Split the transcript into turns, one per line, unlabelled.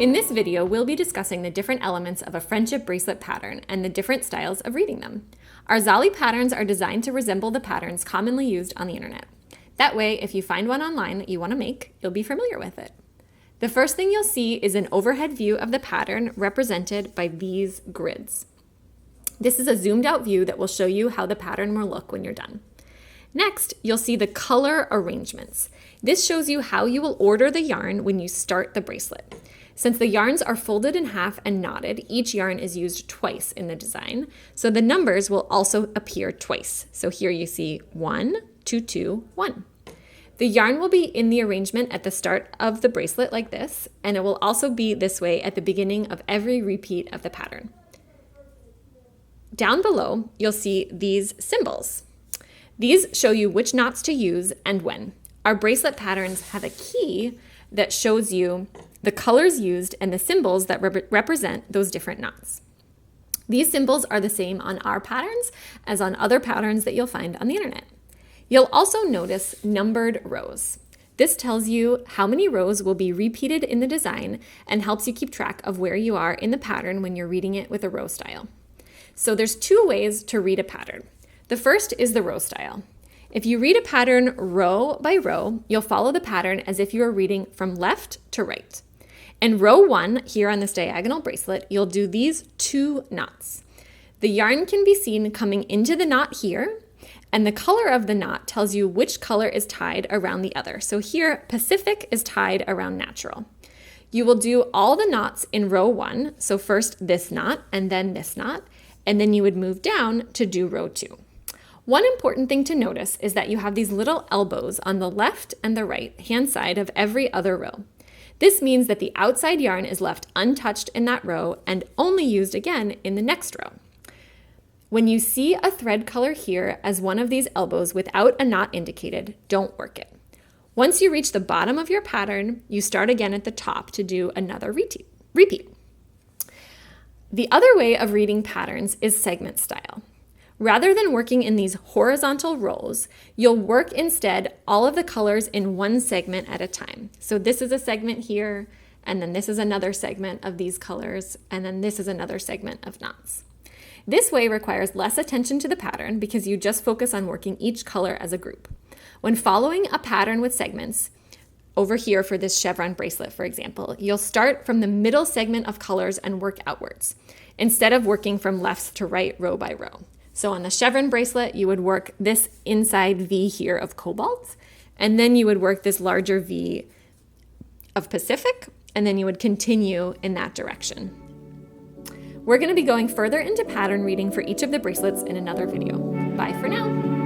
In this video, we'll be discussing the different elements of a friendship bracelet pattern and the different styles of reading them. Our Zollie patterns are designed to resemble the patterns commonly used on the internet. That way, if you find one online that you want to make, you'll be familiar with it. The first thing you'll see is an overhead view of the pattern represented by these grids. This is a zoomed out view that will show you how the pattern will look when you're done. Next, you'll see the color arrangements. This shows you how you will order the yarn when you start the bracelet. Since the yarns are folded in half and knotted, each yarn is used twice in the design, so the numbers will also appear twice. So here you see 1, 2, 2, 1. The yarn will be in the arrangement at the start of the bracelet like this, and it will also be this way at the beginning of every repeat of the pattern. Down below, you'll see these symbols. These show you which knots to use and when. Our bracelet patterns have a key that shows you the colors used and the symbols that represent those different knots. These symbols are the same on our patterns as on other patterns that you'll find on the internet. You'll also notice numbered rows. This tells you how many rows will be repeated in the design and helps you keep track of where you are in the pattern when you're reading it with a row style. So there's two ways to read a pattern. The first is the row style. If you read a pattern row by row, you'll follow the pattern as if you are reading from left to right. In row 1, here on this diagonal bracelet, you'll do these 2 knots. The yarn can be seen coming into the knot here, and the color of the knot tells you which color is tied around the other. So here, Pacific is tied around Natural. You will do all the knots in row 1, so first this knot and then this knot, and then you would move down to do row 2. One important thing to notice is that you have these little elbows on the left and the right hand side of every other row. This means that the outside yarn is left untouched in that row and only used again in the next row. When you see a thread color here as one of these elbows without a knot indicated, don't work it. Once you reach the bottom of your pattern, you start again at the top to do another repeat. The other way of reading patterns is segment style. Rather than working in these horizontal rows, you'll work instead all of the colors in one segment at a time. So this is a segment here, and then this is another segment of these colors, and then this is another segment of knots. This way requires less attention to the pattern because you just focus on working each color as a group. When following a pattern with segments, over here for this chevron bracelet, for example, you'll start from the middle segment of colors and work outwards, instead of working from left to right row by row. So on the chevron bracelet, you would work this inside V here of cobalt, and then you would work this larger V of Pacific, and then you would continue in that direction. We're going to be going further into pattern reading for each of the bracelets in another video. Bye for now.